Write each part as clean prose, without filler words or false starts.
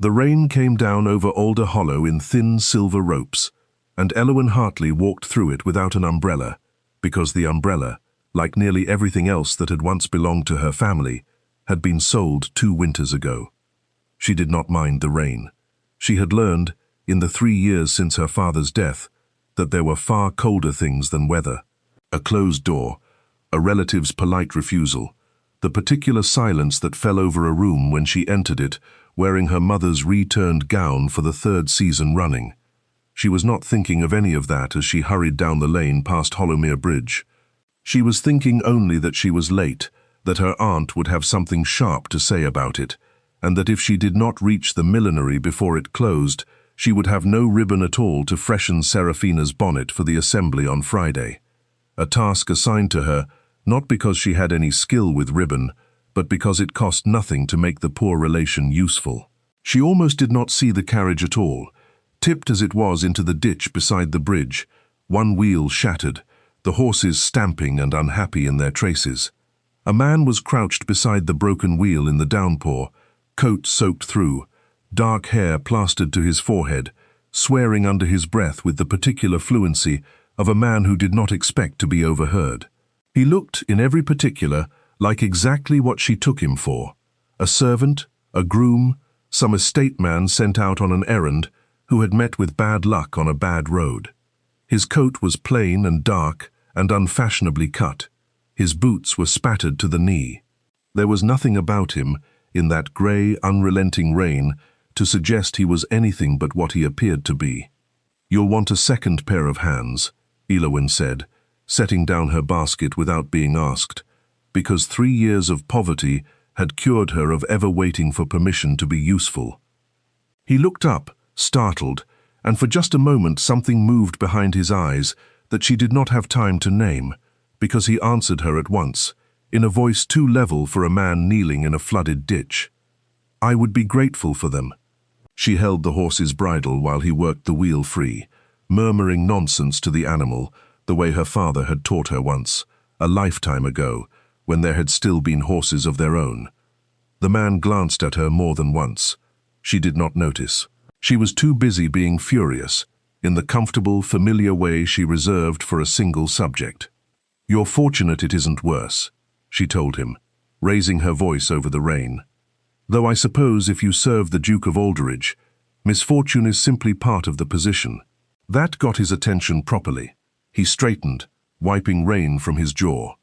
The rain came down over Alder Hollow in thin silver ropes, and Elowen Hartley walked through it without an umbrella, because the umbrella, like nearly everything else that had once belonged to her family, had been sold 2 winters ago. She did not mind the rain. She had learned, in the 3 years since her father's death, that there were far colder things than weather. A closed door, a relative's polite refusal, the particular silence that fell over a room when she entered it, wearing her mother's returned gown for the 3rd season running. She was not thinking of any of that as she hurried down the lane past Hollowmere Bridge. She was thinking only that she was late, that her aunt would have something sharp to say about it, and that if she did not reach the millinery before it closed, she would have no ribbon at all to freshen Seraphina's bonnet for the assembly on Friday. A task assigned to her, not because she had any skill with ribbon, but because it cost nothing to make the poor relation useful. She almost did not see the carriage at all, tipped as it was into the ditch beside the bridge, one wheel shattered, the horses stamping and unhappy in their traces. A man was crouched beside the broken wheel in the downpour, coat soaked through, dark hair plastered to his forehead, swearing under his breath with the particular fluency of a man who did not expect to be overheard. He looked, in every particular, like exactly what she took him for: a servant, a groom, some estate man sent out on an errand who had met with bad luck on a bad road. His coat was plain and dark and unfashionably cut. His boots were spattered to the knee. There was nothing about him, in that grey, unrelenting rain, to suggest he was anything but what he appeared to be. "You'll want a second pair of hands," Elowen said, setting down her basket without being asked, because 3 years of poverty had cured her of ever waiting for permission to be useful. He looked up, startled, and for just a moment something moved behind his eyes that she did not have time to name, because he answered her at once, in a voice too level for a man kneeling in a flooded ditch. "I would be grateful for them." She held the horse's bridle while he worked the wheel free, murmuring nonsense to the animal, the way her father had taught her once, a lifetime ago, when there had still been horses of their own. The man glanced at her more than once. She did not notice. She was too busy being furious, in the comfortable, familiar way she reserved for a single subject. "You're fortunate it isn't worse," she told him, raising her voice over the rain. "Though I suppose if you serve the Duke of Alderidge, misfortune is simply part of the position." That got his attention properly. He straightened, wiping rain from his jaw.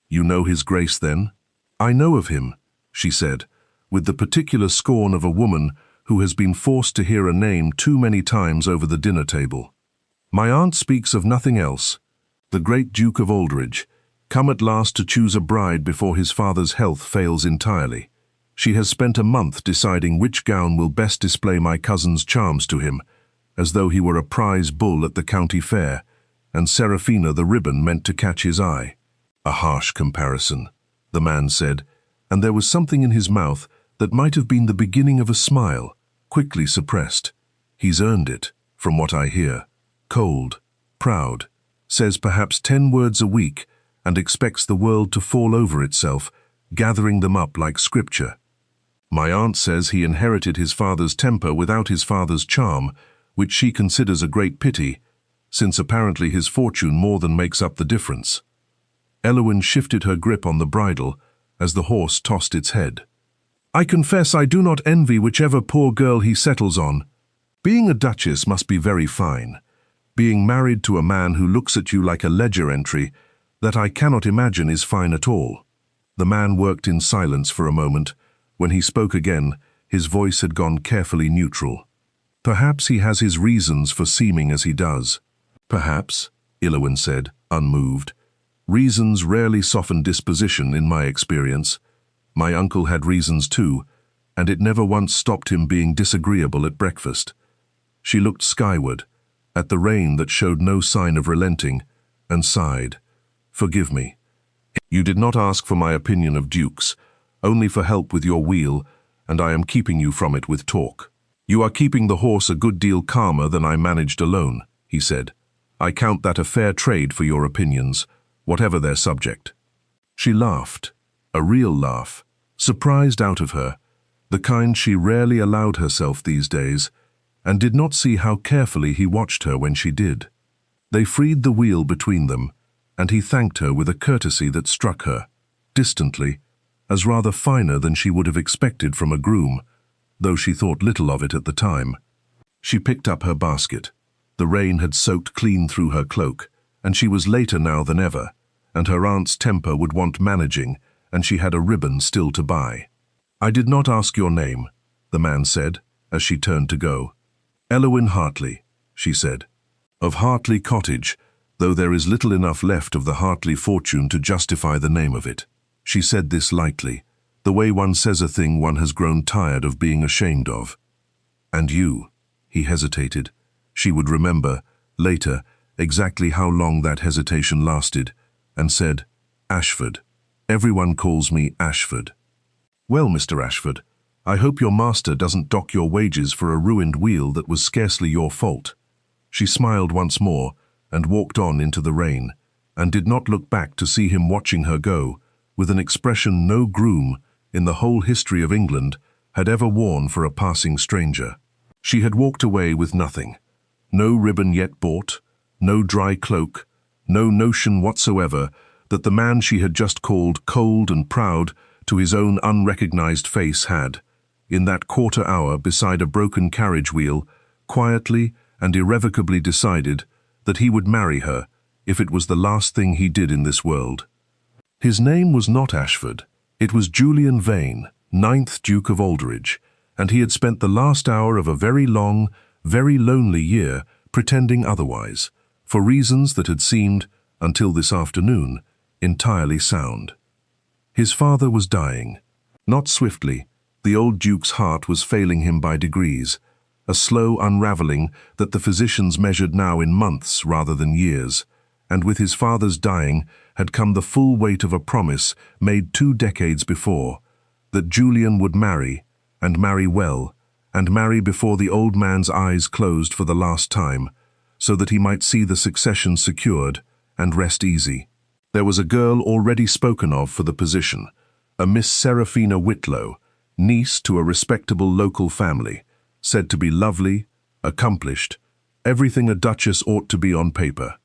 "You know His Grace, then?" "I know of him," she said, with the particular scorn of a woman who has been forced to hear a name too many times over the dinner table. "My aunt speaks of nothing else. The great Duke of Alderidge, come at last to choose a bride before his father's health fails entirely. She has spent a month deciding which gown will best display my cousin's charms to him, as though he were a prize bull at the county fair, and Seraphina the ribbon meant to catch his eye." "A harsh comparison," the man said, and there was something in his mouth that might have been the beginning of a smile, quickly suppressed. "He's earned it, from what I hear. Cold, proud, says perhaps 10 words a week, and expects the world to fall over itself, gathering them up like scripture. My aunt says he inherited his father's temper without his father's charm, which she considers a great pity, since apparently his fortune more than makes up the difference." Elowen shifted her grip on the bridle as the horse tossed its head. "I confess I do not envy whichever poor girl he settles on. Being a duchess must be very fine. Being married to a man who looks at you like a ledger entry, that I cannot imagine is fine at all." The man worked in silence for a moment. When he spoke again, his voice had gone carefully neutral. "Perhaps he has his reasons for seeming as he does." "Perhaps," Elowen said, unmoved. "Reasons rarely soften disposition, in my experience. My uncle had reasons too, and it never once stopped him being disagreeable at breakfast." She looked skyward, at the rain that showed no sign of relenting, and sighed. "Forgive me. You did not ask for my opinion of dukes, only for help with your wheel, and I am keeping you from it with talk. You are keeping the horse a good deal calmer than I managed alone," he said. "I count that a fair trade for your opinions, whatever their subject." She laughed, a real laugh, surprised out of her, the kind she rarely allowed herself these days, and did not see how carefully he watched her when she did. They freed the wheel between them, and he thanked her with a courtesy that struck her, distantly, as rather finer than she would have expected from a groom, though she thought little of it at the time. She picked up her basket. The rain had soaked clean through her cloak, and she was later now than ever, and her aunt's temper would want managing, and she had a ribbon still to buy. "I did not ask your name," the man said, as she turned to go. "Elowen Hartley," she said. "Of Hartley Cottage, though there is little enough left of the Hartley fortune to justify the name of it." She said this lightly, the way one says a thing one has grown tired of being ashamed of. "And you?" He hesitated. She would remember, later, exactly how long that hesitation lasted, and said, "Ashford. Everyone calls me Ashford." "Well, Mr. Ashford, I hope your master doesn't dock your wages for a ruined wheel that was scarcely your fault." She smiled once more and walked on into the rain, and did not look back to see him watching her go, with an expression no groom, in the whole history of England, had ever worn for a passing stranger. She had walked away with nothing. No ribbon yet bought, no dry cloak, no notion whatsoever that the man she had just called cold and proud to his own unrecognized face had, in that quarter hour beside a broken carriage wheel, quietly and irrevocably decided that he would marry her if it was the last thing he did in this world. His name was not Ashford. It was Julian Vane, 9th Duke of Alderidge, and he had spent the last hour of a very long, very lonely year pretending otherwise, for reasons that had seemed, until this afternoon, entirely sound. His father was dying. Not swiftly. The old Duke's heart was failing him by degrees, a slow unraveling that the physicians measured now in months rather than years, and with his father's dying had come the full weight of a promise made 2 decades before, that Julian would marry, and marry well, and marry before the old man's eyes closed for the last time, so that he might see the succession secured and rest easy. There was a girl already spoken of for the position, a Miss Seraphina Whitlow, niece to a respectable local family, said to be lovely, accomplished, everything a duchess ought to be on paper.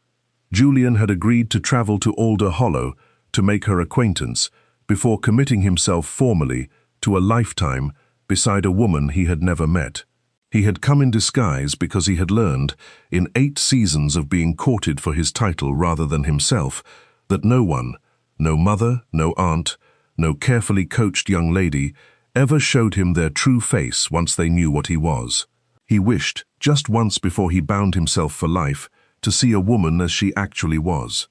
Julian had agreed to travel to Alder Hollow to make her acquaintance before committing himself formally to a lifetime beside a woman he had never met. He had come in disguise because he had learned, in 8 seasons of being courted for his title rather than himself, that no one, no mother, no aunt, no carefully coached young lady, ever showed him their true face once they knew what he was. He wished, just once before he bound himself for life, to see a woman as she actually was.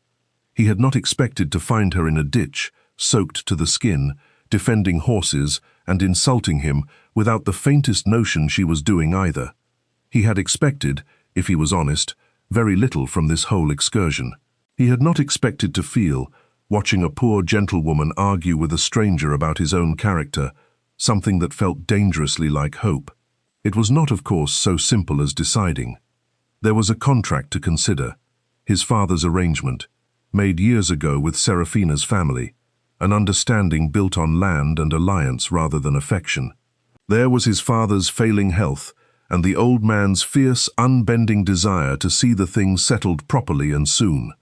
He had not expected to find her in a ditch, soaked to the skin, defending horses and insulting him without the faintest notion she was doing either. He had expected, if he was honest, very little from this whole excursion. He had not expected to feel, watching a poor gentlewoman argue with a stranger about his own character, something that felt dangerously like hope. It was not, of course, so simple as deciding. There was a contract to consider, his father's arrangement, made years ago with Seraphina's family, an understanding built on land and alliance rather than affection. There was his father's failing health and the old man's fierce, unbending desire to see the thing settled properly and soon.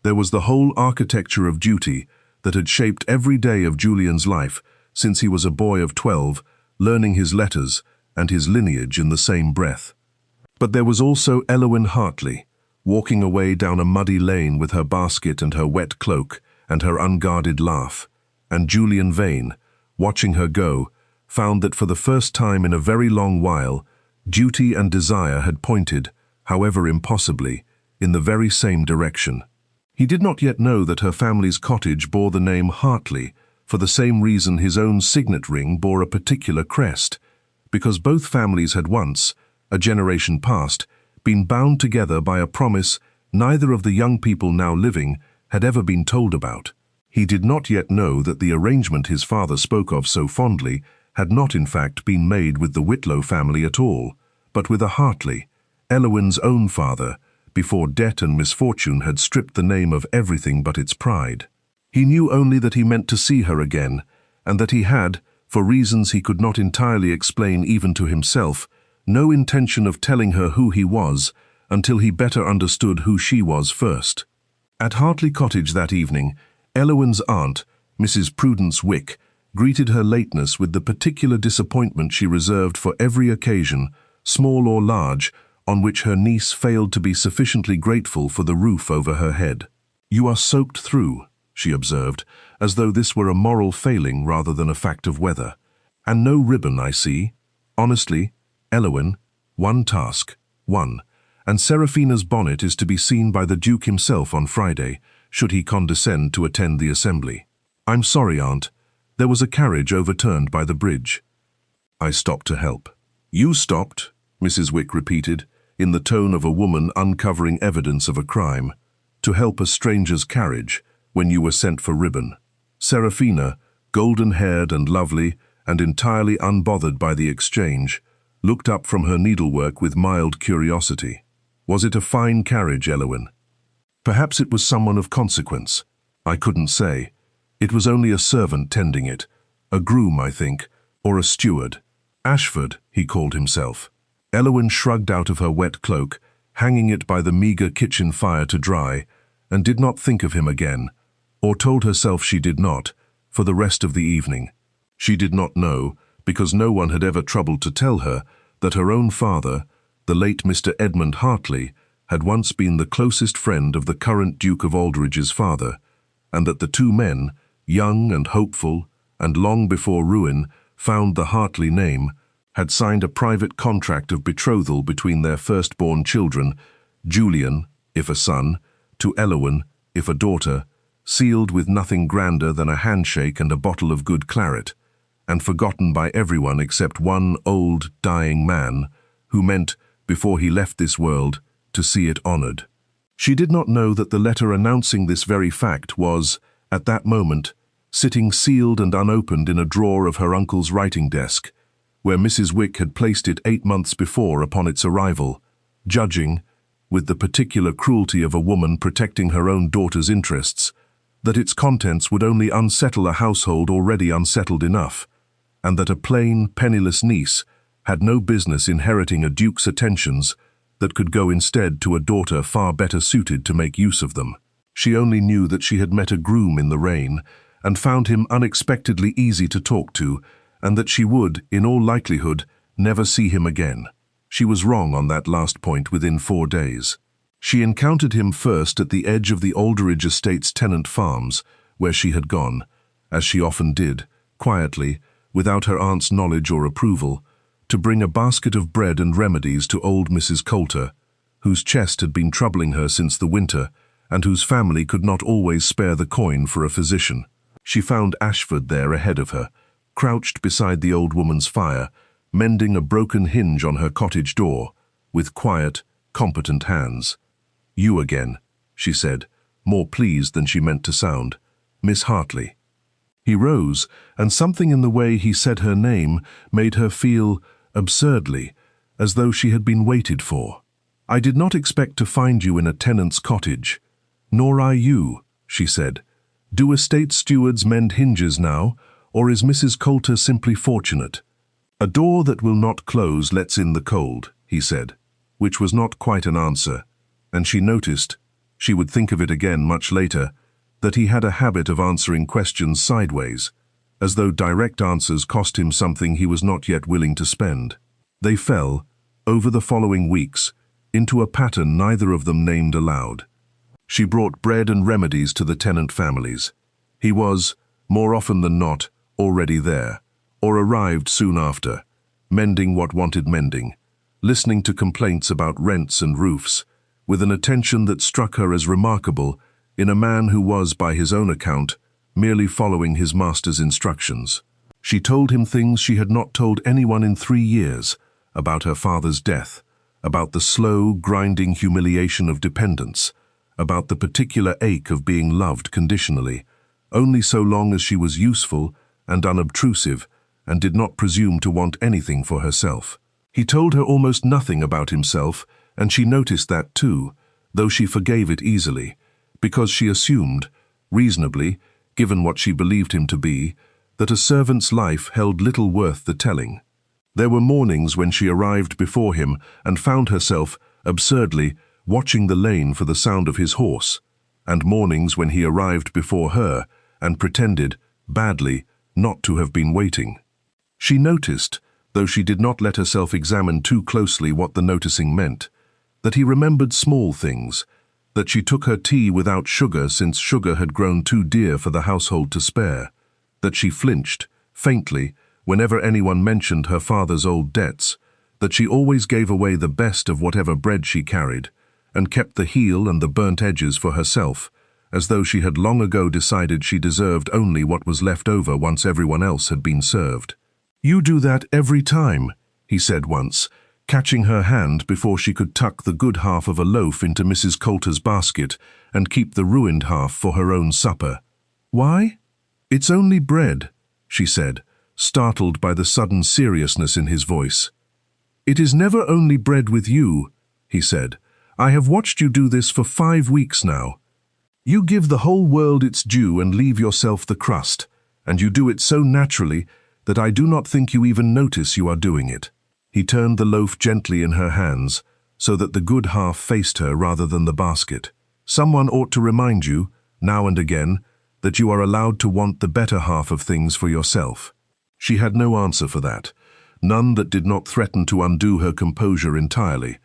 There was the whole architecture of duty that had shaped every day of Julian's life since he was a boy of 12, learning his letters and his lineage in the same breath. But there was also Elowen Hartley, walking away down a muddy lane with her basket and her wet cloak and her unguarded laugh, and Julian Vane, watching her go, found that for the first time in a very long while, duty and desire had pointed, however impossibly, in the very same direction. He did not yet know that her family's cottage bore the name Hartley for the same reason his own signet ring bore a particular crest, because both families had once, a generation past, been bound together by a promise neither of the young people now living had ever been told about. He did not yet know that the arrangement his father spoke of so fondly had not in fact been made with the Whitlow family at all, but with a Hartley, Elowen's own father, before debt and misfortune had stripped the name of everything but its pride. He knew only that he meant to see her again, and that he had, for reasons he could not entirely explain even to himself, no intention of telling her who he was until he better understood who she was first. At Hartley Cottage that evening, Elowen's aunt, Mrs. Prudence Wick, greeted her lateness with the particular disappointment she reserved for every occasion, small or large, on which her niece failed to be sufficiently grateful for the roof over her head. "You are soaked through," she observed, as though this were a moral failing rather than a fact of weather. "And no ribbon, I see. Honestly, Elowen, one task, one, and Seraphina's bonnet is to be seen by the Duke himself on Friday, should he condescend to attend the assembly. I'm sorry, Aunt. There was a carriage overturned by the bridge." I stopped to help. "You stopped," Mrs. Wick repeated, in the tone of a woman uncovering evidence of a crime, "to help a stranger's carriage when you were sent for ribbon." Seraphina, golden-haired and lovely, and entirely unbothered by the exchange, looked up from her needlework with mild curiosity. "Was it a fine carriage, Elowen?" "Perhaps it was someone of consequence. I couldn't say. It was only a servant tending it, a groom, I think, or a steward. Ashford, he called himself." Elowen shrugged out of her wet cloak, hanging it by the meagre kitchen fire to dry, and did not think of him again, or told herself she did not, for the rest of the evening. She did not know, because no one had ever troubled to tell her, that her own father, the late Mr. Edmund Hartley, had once been the closest friend of the current Duke of Alderidge's father, and that the two men, young and hopeful, and long before ruin found the Hartley name, had signed a private contract of betrothal between their firstborn children, Julian, if a son, to Elowen, if a daughter, sealed with nothing grander than a handshake and a bottle of good claret, and forgotten by everyone except one old, dying man, who meant, before he left this world, to see it honored. She did not know that the letter announcing this very fact was, at that moment, sitting sealed and unopened in a drawer of her uncle's writing desk, where Mrs. Wick had placed it 8 months before upon its arrival, judging, with the particular cruelty of a woman protecting her own daughter's interests, that its contents would only unsettle a household already unsettled enough, and that a plain, penniless niece had no business inheriting a duke's attentions that could go instead to a daughter far better suited to make use of them. She only knew that she had met a groom in the rain, and found him unexpectedly easy to talk to, and that she would, in all likelihood, never see him again. She was wrong on that last point within 4 days. She encountered him first at the edge of the Alderidge estate's tenant farms, where she had gone, as she often did, quietly, without her aunt's knowledge or approval, to bring a basket of bread and remedies to old Mrs. Coulter, whose chest had been troubling her since the winter, and whose family could not always spare the coin for a physician. She found Ashford there ahead of her, crouched beside the old woman's fire, mending a broken hinge on her cottage door, with quiet, competent hands. "You again," she said, more pleased than she meant to sound. "Miss Hartley." He rose, and something in the way he said her name made her feel, absurdly, as though she had been waited for. "I did not expect to find you in a tenant's cottage." "Nor I you," she said. "Do estate stewards mend hinges now, or is Mrs. Coulter simply fortunate?" "A door that will not close lets in the cold," he said, which was not quite an answer, and she noticed, she would think of it again much later, that he had a habit of answering questions sideways, as though direct answers cost him something he was not yet willing to spend. They fell, over the following weeks, into a pattern neither of them named aloud. She brought bread and remedies to the tenant families. He was, more often than not, already there, or arrived soon after, mending what wanted mending, listening to complaints about rents and roofs, with an attention that struck her as remarkable in a man who was, by his own account, merely following his master's instructions. She told him things she had not told anyone in 3 years, about her father's death, about the slow, grinding humiliation of dependence, about the particular ache of being loved conditionally, only so long as she was useful and unobtrusive and did not presume to want anything for herself. He told her almost nothing about himself, and she noticed that too, though she forgave it easily, because she assumed, reasonably, given what she believed him to be, that a servant's life held little worth the telling. There were mornings when she arrived before him and found herself, absurdly, watching the lane for the sound of his horse, and mornings when he arrived before her and pretended, badly, not to have been waiting. She noticed, though she did not let herself examine too closely what the noticing meant, that he remembered small things, that she took her tea without sugar since sugar had grown too dear for the household to spare, that she flinched, faintly, whenever anyone mentioned her father's old debts, that she always gave away the best of whatever bread she carried, and kept the heel and the burnt edges for herself, as though she had long ago decided she deserved only what was left over once everyone else had been served. "You do that every time," he said once, catching her hand before she could tuck the good half of a loaf into Mrs. Coulter's basket and keep the ruined half for her own supper. "Why? It's only bread," she said, startled by the sudden seriousness in his voice. "It is never only bread with you," he said. "I have watched you do this for 5 weeks now. You give the whole world its due and leave yourself the crust, and you do it so naturally that I do not think you even notice you are doing it." He turned the loaf gently in her hands, so that the good half faced her rather than the basket. "Someone ought to remind you, now and again, that you are allowed to want the better half of things for yourself." She had no answer for that, none that did not threaten to undo her composure entirely,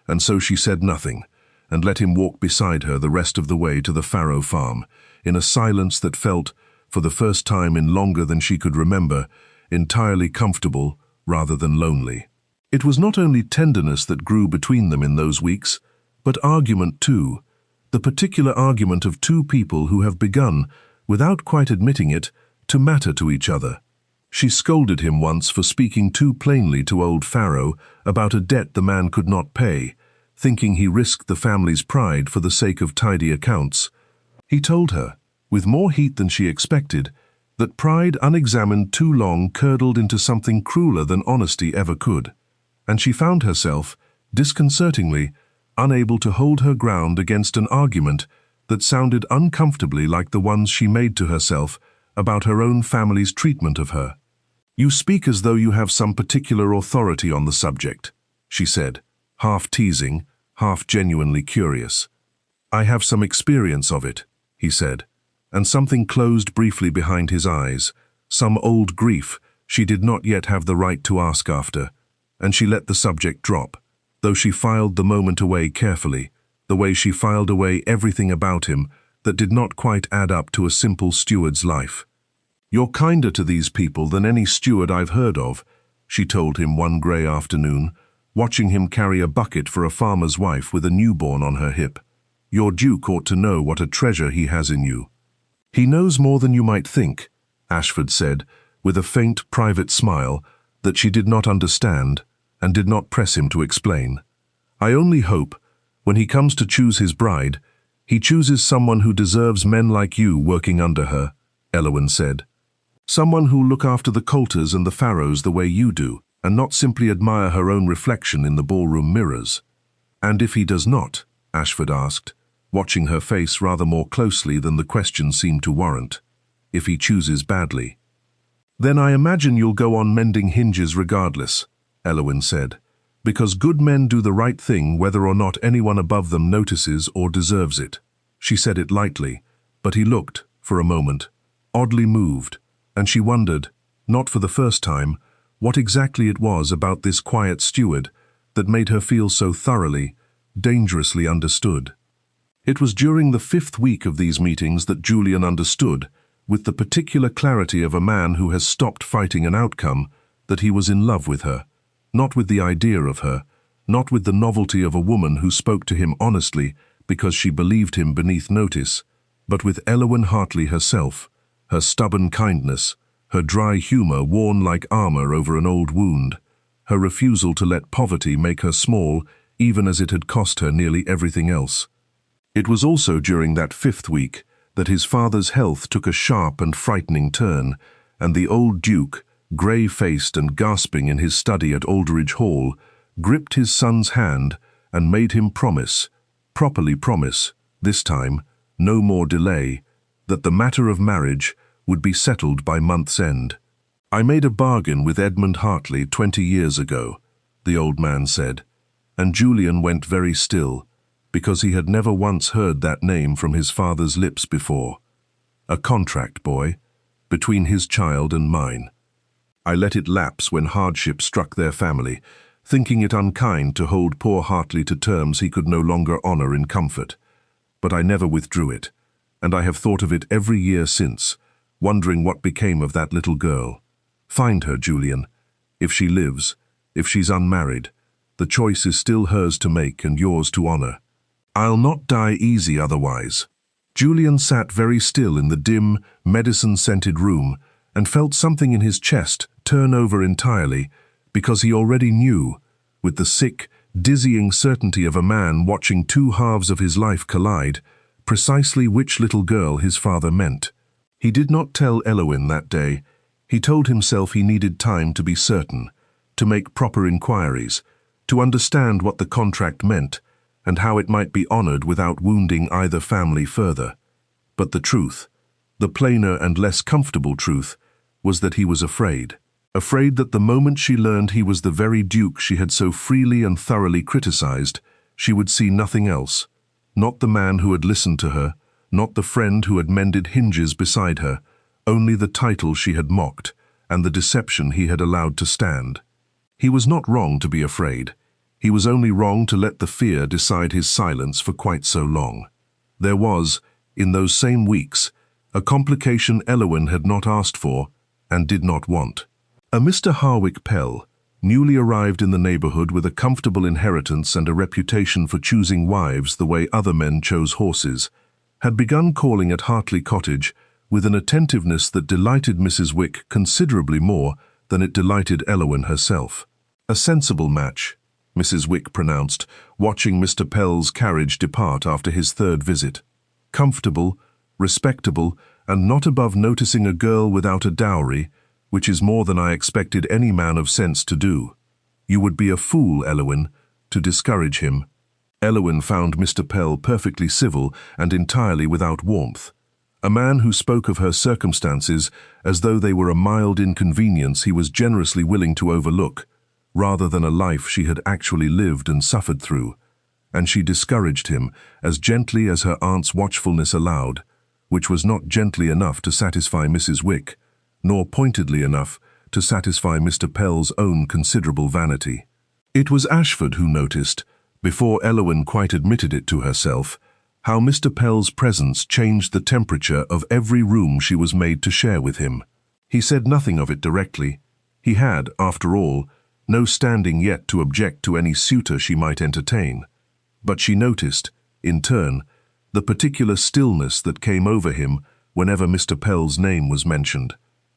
and so she said nothing, and let him walk beside her the rest of the way to the farrow farm, in a silence that felt, for the first time in longer than she could remember, entirely comfortable rather than lonely. It was not only tenderness that grew between them in those weeks, but argument too, the particular argument of two people who have begun, without quite admitting it, to matter to each other. She scolded him once for speaking too plainly to old Farrow about a debt the man could not pay, thinking he risked the family's pride for the sake of tidy accounts. He told her, with more heat than she expected, that pride unexamined too long curdled into something crueler than honesty ever could, and she found herself, disconcertingly, unable to hold her ground against an argument that sounded uncomfortably like the ones she made to herself about her own family's treatment of her. "You speak as though you have some particular authority on the subject," she said, half teasing, half genuinely curious. "I have some experience of it," he said, and something closed briefly behind his eyes, some old grief she did not yet have the right to ask after, and she let the subject drop, though she filed the moment away carefully, the way she filed away everything about him that did not quite add up to a simple steward's life. "You're kinder to these people than any steward I've heard of," she told him one grey afternoon, watching him carry a bucket for a farmer's wife with a newborn on her hip. "Your Duke ought to know what a treasure he has in you." "He knows more than you might think," Ashford said, with a faint private smile that she did not understand and did not press him to explain. "I only hope, when he comes to choose his bride, he chooses someone who deserves men like you working under her," Elowen said. "Someone who'll look after the Coulters and the Farrows the way you do, and not simply admire her own reflection in the ballroom mirrors." "And if he does not?" Ashford asked, watching her face rather more closely than the question seemed to warrant. "If he chooses badly?" "Then I imagine you'll go on mending hinges regardless," Elowen said, "because good men do the right thing whether or not anyone above them notices or deserves it." She said it lightly, but he looked, for a moment, oddly moved, and she wondered, not for the first time, what exactly it was about this quiet steward that made her feel so thoroughly, dangerously understood. It was during the 5th week of these meetings that Julian understood, with the particular clarity of a man who has stopped fighting an outcome, that he was in love with her, not with the idea of her, not with the novelty of a woman who spoke to him honestly because she believed him beneath notice, but with Elowen Hartley herself, her stubborn kindness, her dry humor worn like armor over an old wound, her refusal to let poverty make her small even as it had cost her nearly everything else. It was also during that 5th week that his father's health took a sharp and frightening turn, and the old Duke, grey-faced and gasping in his study at Alderidge Hall, gripped his son's hand and made him promise, properly promise, this time, no more delay, that the matter of marriage would be settled by month's end. "I made a bargain with Edmund Hartley 20 years ago," the old man said, and Julian went very still, because he had never once heard that name from his father's lips before. A contract, boy, between his child and mine. I let it lapse when hardship struck their family, thinking it unkind to hold poor Hartley to terms he could no longer honor in comfort. But I never withdrew it, and I have thought of it every year since, wondering what became of that little girl. Find her, Julian. If she lives, if she's unmarried, the choice is still hers to make and yours to honor. I'll not die easy otherwise." Julian sat very still in the dim, medicine-scented room and felt something in his chest turn over entirely, because he already knew, with the sick, dizzying certainty of a man watching two halves of his life collide, precisely which little girl his father meant. He did not tell Elowen that day. He told himself he needed time to be certain, to make proper inquiries, to understand what the contract meant, and how it might be honored without wounding either family further. But the truth, the plainer and less comfortable truth, was that he was afraid. Afraid that the moment she learned he was the very Duke she had so freely and thoroughly criticized, she would see nothing else. Not the man who had listened to her, not the friend who had mended hinges beside her, only the title she had mocked, and the deception he had allowed to stand. He was not wrong to be afraid. He was only wrong to let the fear decide his silence for quite so long. There was, in those same weeks, a complication Elowen had not asked for and did not want. A Mr. Harwick Pell, newly arrived in the neighborhood with a comfortable inheritance and a reputation for choosing wives the way other men chose horses, had begun calling at Hartley Cottage with an attentiveness that delighted Mrs. Wick considerably more than it delighted Elowen herself. "A sensible match," Mrs. Wick pronounced, watching Mr. Pell's carriage depart after his third visit. "Comfortable, respectable, and not above noticing a girl without a dowry, which is more than I expected any man of sense to do. You would be a fool, Elowen, to discourage him." Elowen found Mr. Pell perfectly civil and entirely without warmth. A man who spoke of her circumstances as though they were a mild inconvenience he was generously willing to overlook, rather than a life she had actually lived and suffered through, and she discouraged him as gently as her aunt's watchfulness allowed, which was not gently enough to satisfy Mrs. Wick, nor pointedly enough to satisfy Mr. Pell's own considerable vanity. It was Ashford who noticed, before Elowen quite admitted it to herself, how Mr. Pell's presence changed the temperature of every room she was made to share with him. He said nothing of it directly. He had, after all, no standing yet to object to any suitor she might entertain. But she noticed, in turn, the particular stillness that came over him whenever Mr. Pell's name was mentioned,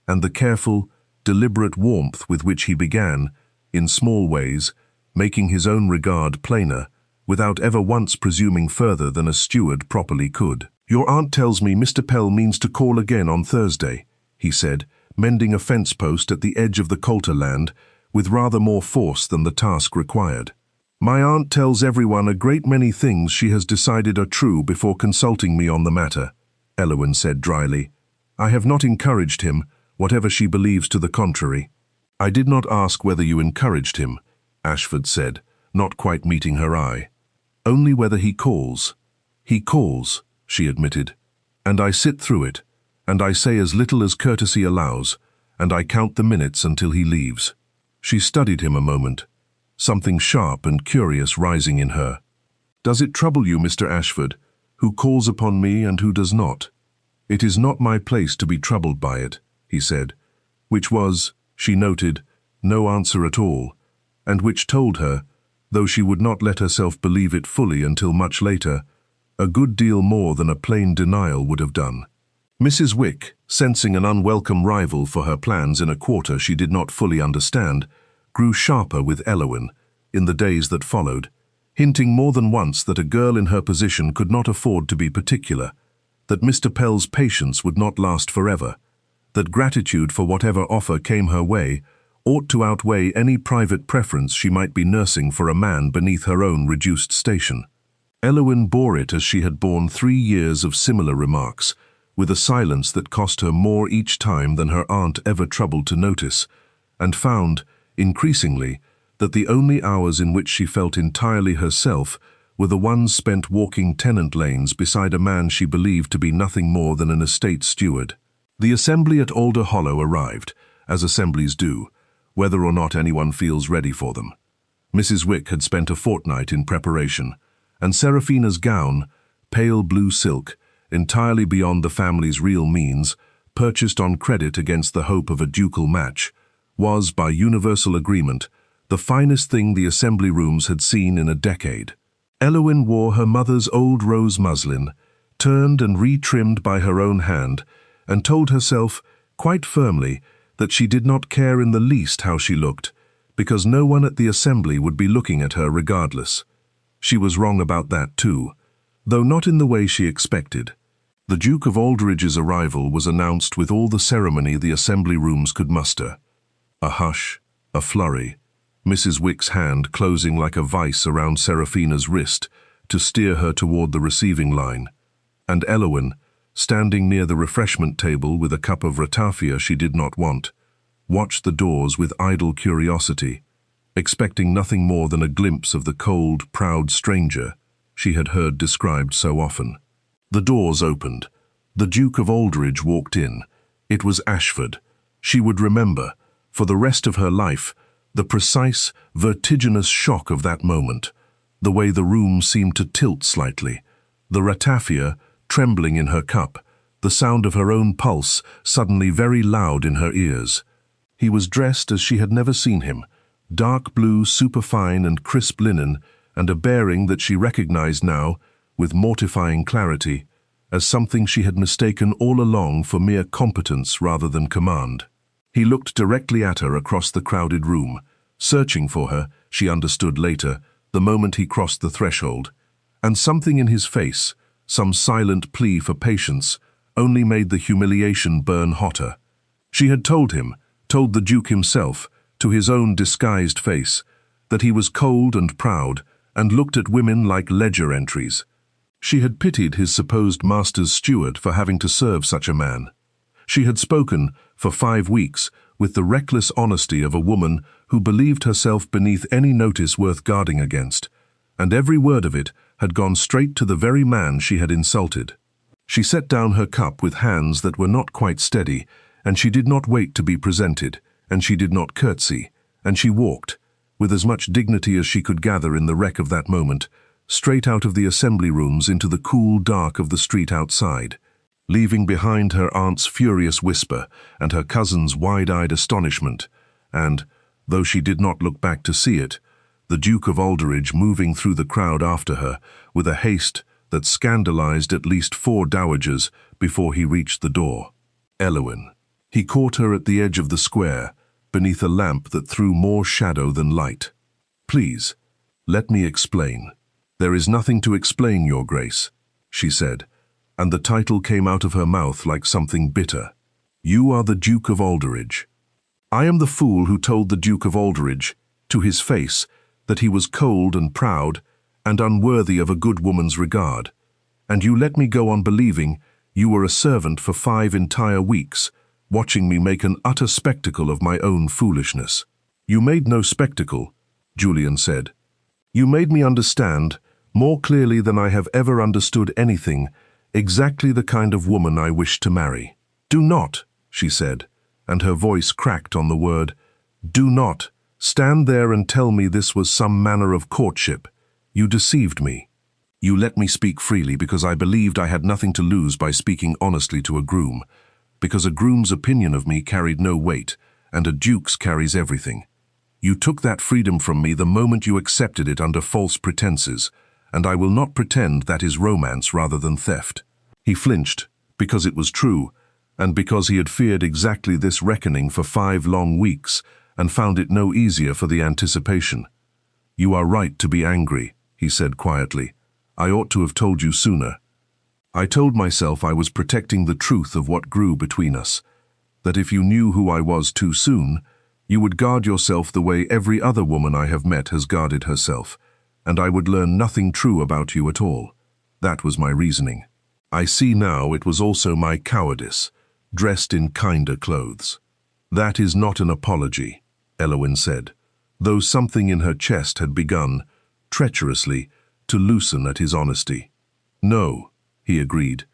and the careful, deliberate warmth with which he began, in small ways, making his own regard plainer, without ever once presuming further than a steward properly could. "Your aunt tells me Mr. Pell means to call again on Thursday," he said, mending a fence post at the edge of the Coulter land, with rather more force than the task required. "My aunt tells everyone a great many things she has decided are true before consulting me on the matter," Elowen said dryly. "I have not encouraged him, whatever she believes to the contrary." "I did not ask whether you encouraged him," Ashford said, not quite meeting her eye. "Only whether he calls." "He calls," she admitted, "and I sit through it, and I say as little as courtesy allows, and I count the minutes until he leaves." She studied him a moment, something sharp and curious rising in her. "Does it trouble you, Mr. Ashford, who calls upon me and who does not?" "It is not my place to be troubled by it," he said, which was, she noted, no answer at all, and which told her, though she would not let herself believe it fully until much later, a good deal more than a plain denial would have done. Mrs. Wick, sensing an unwelcome rival for her plans in a quarter she did not fully understand, grew sharper with Elowen in the days that followed, hinting more than once that a girl in her position could not afford to be particular, that Mr. Pell's patience would not last forever, that gratitude for whatever offer came her way ought to outweigh any private preference she might be nursing for a man beneath her own reduced station. Elowen bore it as she had borne 3 years of similar remarks, with a silence that cost her more each time than her aunt ever troubled to notice, and found, increasingly, that the only hours in which she felt entirely herself were the ones spent walking tenant lanes beside a man she believed to be nothing more than an estate steward. The assembly at Alder Hollow arrived, as assemblies do, whether or not anyone feels ready for them. Mrs. Wick had spent a fortnight in preparation, and Seraphina's gown, pale blue silk, entirely beyond the family's real means, purchased on credit against the hope of a ducal match, was, by universal agreement, the finest thing the assembly rooms had seen in a decade. Elowen wore her mother's old rose muslin, turned and retrimmed by her own hand, and told herself, quite firmly, that she did not care in the least how she looked, because no one at the assembly would be looking at her regardless. She was wrong about that too, though not in the way she expected. The Duke of Alderidge's arrival was announced with all the ceremony the assembly rooms could muster. A hush, a flurry, Mrs. Wick's hand closing like a vice around Seraphina's wrist to steer her toward the receiving line, and Elowen, standing near the refreshment table with a cup of ratafia she did not want, watched the doors with idle curiosity, expecting nothing more than a glimpse of the cold, proud stranger she had heard described so often. The doors opened. The Duke of Alderidge walked in. It was Ashford. She would remember, for the rest of her life, the precise, vertiginous shock of that moment, the way the room seemed to tilt slightly, the ratafia trembling in her cup, the sound of her own pulse suddenly very loud in her ears. He was dressed as she had never seen him, dark blue, superfine and crisp linen, and a bearing that she recognized now, with mortifying clarity, as something she had mistaken all along for mere competence rather than command. He looked directly at her across the crowded room, searching for her, she understood later, the moment he crossed the threshold, and something in his face, some silent plea for patience, only made the humiliation burn hotter. She had told him, told the Duke himself, to his own disguised face, that he was cold and proud, and looked at women like ledger entries. She had pitied his supposed master's steward for having to serve such a man. She had spoken, for 5 weeks, with the reckless honesty of a woman who believed herself beneath any notice worth guarding against, and every word of it had gone straight to the very man she had insulted. She set down her cup with hands that were not quite steady, and she did not wait to be presented, and she did not curtsy, and she walked, with as much dignity as she could gather in the wreck of that moment, straight out of the assembly rooms into the cool dark of the street outside, leaving behind her aunt's furious whisper and her cousin's wide-eyed astonishment, and, though she did not look back to see it, the Duke of Alderidge moving through the crowd after her with a haste that scandalized at least 4 dowagers before he reached the door. Elowen. He caught her at the edge of the square, beneath a lamp that threw more shadow than light. "Please, let me explain." "There is nothing to explain, Your Grace," she said, and the title came out of her mouth like something bitter. "You are the Duke of Alderidge." "I am the fool who told the Duke of Alderidge, to his face, that he was cold and proud and unworthy of a good woman's regard, and you let me go on believing you were a servant for 5 entire weeks, watching me make an utter spectacle of my own foolishness." "You made no spectacle," Julian said. "You made me understand, more clearly than I have ever understood anything, exactly the kind of woman I wish to marry." "Do not," she said, and her voice cracked on the word, "do not stand there and tell me this was some manner of courtship. You deceived me. You let me speak freely because I believed I had nothing to lose by speaking honestly to a groom, because a groom's opinion of me carried no weight, and a duke's carries everything. You took that freedom from me the moment you accepted it under false pretenses, and I will not pretend that is romance rather than theft." He flinched, because it was true, and because he had feared exactly this reckoning for 5 long weeks, and found it no easier for the anticipation. "You are right to be angry," he said quietly. "I ought to have told you sooner. I told myself I was protecting the truth of what grew between us, that if you knew who I was too soon, you would guard yourself the way every other woman I have met has guarded herself, and I would learn nothing true about you at all. That was my reasoning." I see now it was also my cowardice, dressed in kinder clothes. That is not an apology, Elowen said, though something in her chest had begun, treacherously, to loosen at his honesty. No, he agreed.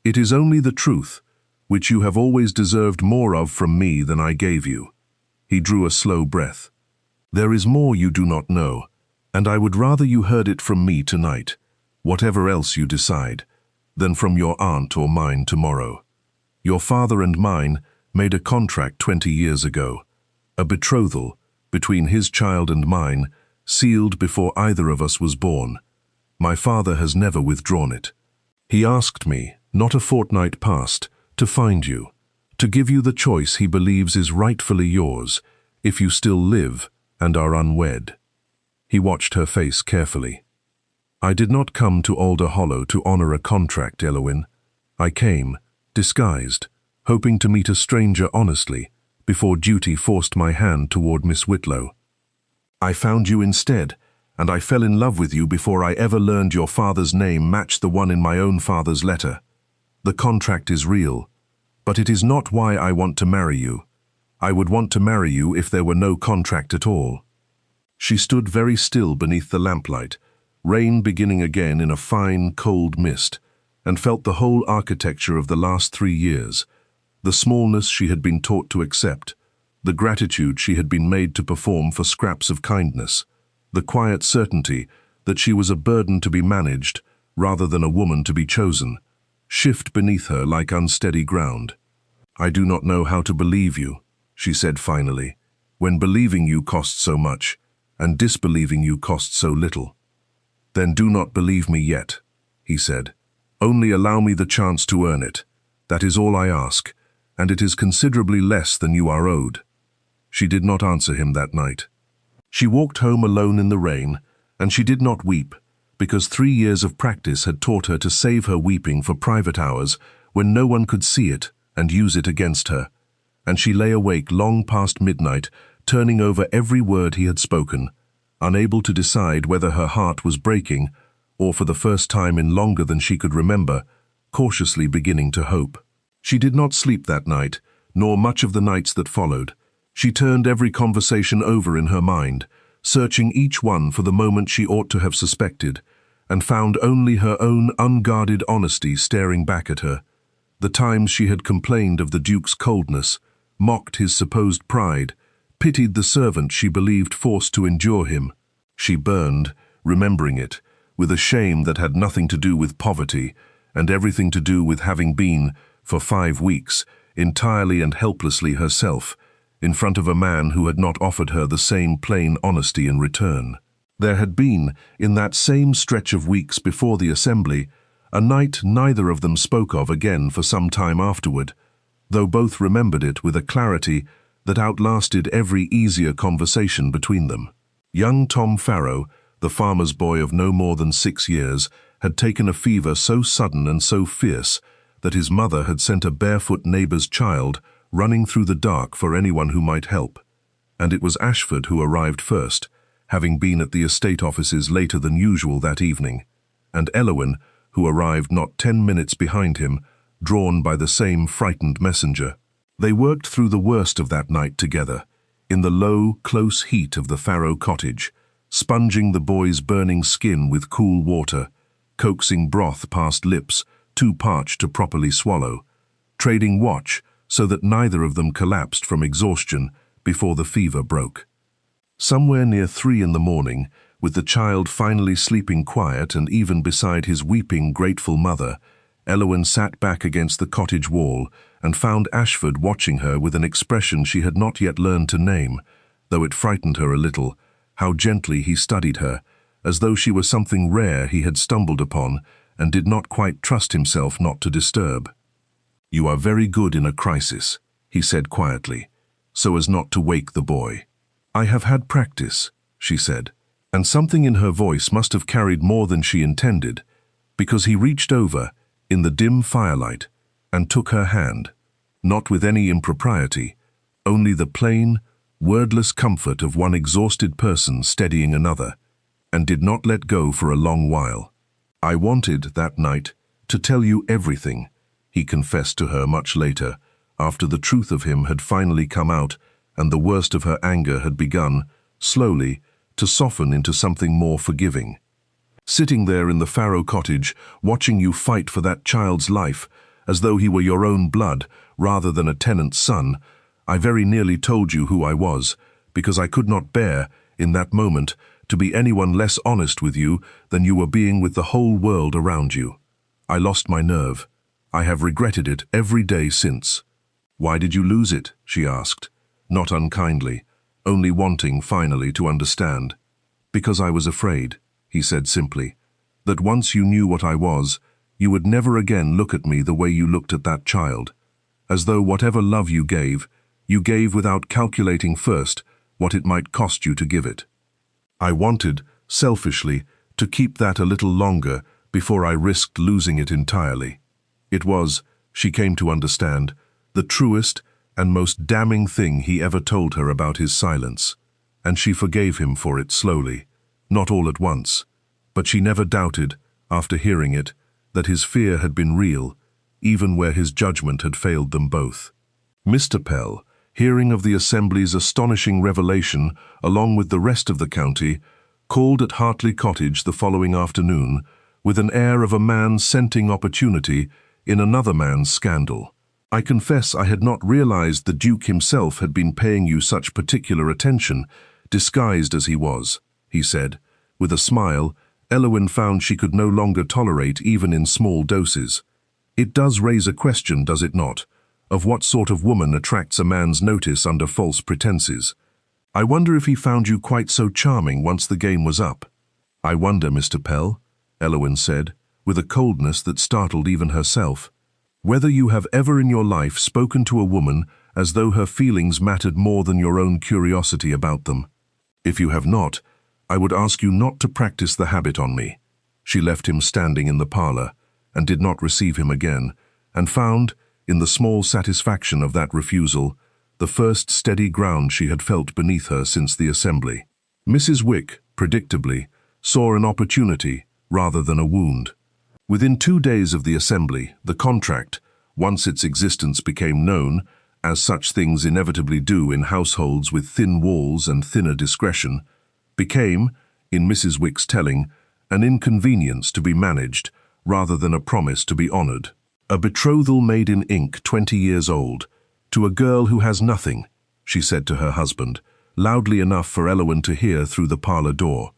It is only the truth, which you have always deserved more of from me than I gave you. He drew a slow breath. There is more you do not know, and I would rather you heard it from me tonight, whatever else you decide, than from your aunt or mine tomorrow. Your father and mine made a contract 20 years ago, a betrothal between his child and mine, sealed before either of us was born. My father has never withdrawn it. He asked me, not a fortnight past, to find you, to give you the choice he believes is rightfully yours, if you still live and are unwed. He watched her face carefully. I did not come to Alder Hollow to honor a contract, Elowen. I came, disguised, hoping to meet a stranger honestly, before duty forced my hand toward Miss Whitlow. I found you instead, and I fell in love with you before I ever learned your father's name matched the one in my own father's letter. The contract is real, but it is not why I want to marry you. I would want to marry you if there were no contract at all. She stood very still beneath the lamplight, rain beginning again in a fine, cold mist, and felt the whole architecture of the last 3 years, the smallness she had been taught to accept, the gratitude she had been made to perform for scraps of kindness, the quiet certainty that she was a burden to be managed rather than a woman to be chosen, shift beneath her like unsteady ground. I do not know how to believe you, she said finally, when believing you costs so much, and disbelieving you costs so little. Then do not believe me yet, he said. Only allow me the chance to earn it. That is all I ask, and it is considerably less than you are owed. She did not answer him that night. She walked home alone in the rain, and she did not weep, because 3 years of practice had taught her to save her weeping for private hours when no one could see it and use it against her, and she lay awake long past midnight, turning over every word he had spoken, unable to decide whether her heart was breaking, or for the first time in longer than she could remember, cautiously beginning to hope. She did not sleep that night, nor much of the nights that followed. She turned every conversation over in her mind, searching each one for the moment she ought to have suspected, and found only her own unguarded honesty staring back at her. The times she had complained of the Duke's coldness, mocked his supposed pride, pitied the servant she believed forced to endure him. She burned, remembering it, with a shame that had nothing to do with poverty, and everything to do with having been, for 5 weeks, entirely and helplessly herself, in front of a man who had not offered her the same plain honesty in return. There had been, in that same stretch of weeks before the assembly, a night neither of them spoke of again for some time afterward, though both remembered it with a clarity that outlasted every easier conversation between them. Young Tom Farrow, the farmer's boy of no more than 6 years, had taken a fever so sudden and so fierce that his mother had sent a barefoot neighbor's child running through the dark for anyone who might help, and it was Ashford who arrived first, having been at the estate offices later than usual that evening, and Elowen, who arrived not 10 minutes behind him, drawn by the same frightened messenger. They worked through the worst of that night together, in the low, close heat of the Farrow cottage, sponging the boy's burning skin with cool water, coaxing broth past lips too parched to properly swallow, trading watch so that neither of them collapsed from exhaustion before the fever broke. Somewhere near 3 in the morning, with the child finally sleeping quiet and even beside his weeping, grateful mother, Elowen sat back against the cottage wall and found Ashford watching her with an expression she had not yet learned to name, though it frightened her a little, how gently he studied her, as though she were something rare he had stumbled upon and did not quite trust himself not to disturb. "You are very good in a crisis," he said quietly, so as not to wake the boy. "I have had practice," she said, and something in her voice must have carried more than she intended, because he reached over, in the dim firelight, and took her hand, not with any impropriety, only the plain, wordless comfort of one exhausted person steadying another, and did not let go for a long while. "I wanted, that night, to tell you everything," he confessed to her much later, after the truth of him had finally come out and the worst of her anger had begun, slowly, to soften into something more forgiving. "Sitting there in the Farrow cottage, watching you fight for that child's life, as though he were your own blood, rather than a tenant's son, I very nearly told you who I was, because I could not bear, in that moment, to be anyone less honest with you than you were being with the whole world around you. I lost my nerve. I have regretted it every day since." "Why did you lose it?" she asked, not unkindly, only wanting finally to understand. "Because I was afraid," he said simply, "that once you knew what I was, you would never again look at me the way you looked at that child, as though whatever love you gave without calculating first what it might cost you to give it. I wanted, selfishly, to keep that a little longer before I risked losing it entirely." It was, she came to understand, the truest and most damning thing he ever told her about his silence, and she forgave him for it slowly, not all at once, but she never doubted, after hearing it, that his fear had been real, even where his judgment had failed them both. Mr. Pell, hearing of the Assembly's astonishing revelation along with the rest of the county, called at Hartley Cottage the following afternoon with an air of a man scenting opportunity in another man's scandal. "I confess I had not realized the Duke himself had been paying you such particular attention, disguised as he was," he said. With a smile, Elowen found she could no longer tolerate even in small doses. "It does raise a question, does it not, of what sort of woman attracts a man's notice under false pretenses. I wonder if he found you quite so charming once the game was up." "I wonder, Mr. Pell," Elowen said, with a coldness that startled even herself, "whether you have ever in your life spoken to a woman as though her feelings mattered more than your own curiosity about them. If you have not, I would ask you not to practice the habit on me." She left him standing in the parlor, and did not receive him again, and found, in the small satisfaction of that refusal, the first steady ground she had felt beneath her since the Assembly. Mrs. Wick, predictably, saw an opportunity rather than a wound. Within 2 days of the Assembly, the contract, once its existence became known, as such things inevitably do in households with thin walls and thinner discretion, became, in Mrs. Wick's telling, an inconvenience to be managed rather than a promise to be honored. "A betrothal made in ink 20 years old, to a girl who has nothing," she said to her husband, loudly enough for Elowen to hear through the parlor door.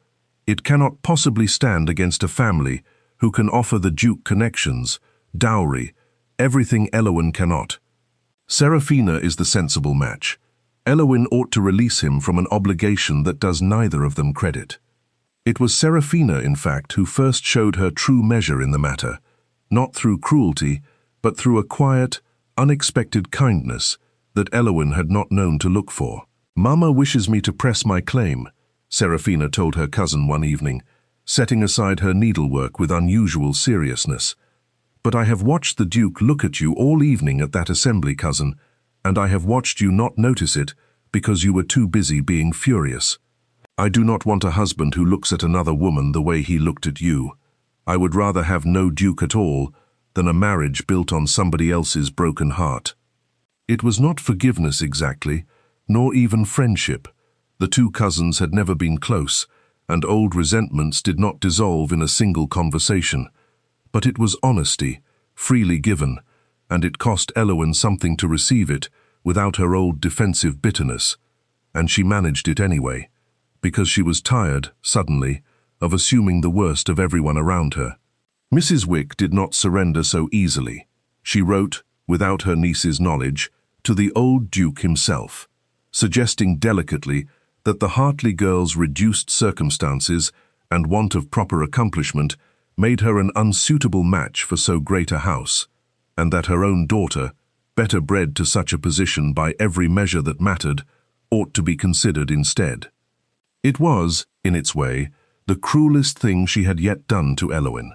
"It cannot possibly stand against a family who can offer the Duke connections, dowry, everything Elowen cannot. Seraphina is the sensible match. Elowen ought to release him from an obligation that does neither of them credit." It was Seraphina, in fact, who first showed her true measure in the matter, not through cruelty, but through a quiet, unexpected kindness that Elowen had not known to look for. "Mamma wishes me to press my claim," Seraphina told her cousin one evening, setting aside her needlework with unusual seriousness. "But I have watched the Duke look at you all evening at that Assembly, cousin, and I have watched you not notice it because you were too busy being furious. I do not want a husband who looks at another woman the way he looked at you. I would rather have no Duke at all than a marriage built on somebody else's broken heart." It was not forgiveness exactly, nor even friendship. The two cousins had never been close, and old resentments did not dissolve in a single conversation. But it was honesty, freely given, and it cost Elowen something to receive it without her old defensive bitterness, and she managed it anyway, because she was tired, suddenly, of assuming the worst of everyone around her. Mrs. Wick did not surrender so easily. She wrote, without her niece's knowledge, to the old Duke himself, suggesting delicately that the Hartley girl's reduced circumstances and want of proper accomplishment made her an unsuitable match for so great a house, and that her own daughter, better bred to such a position by every measure that mattered, ought to be considered instead. It was, in its way, the cruelest thing she had yet done to Elowen,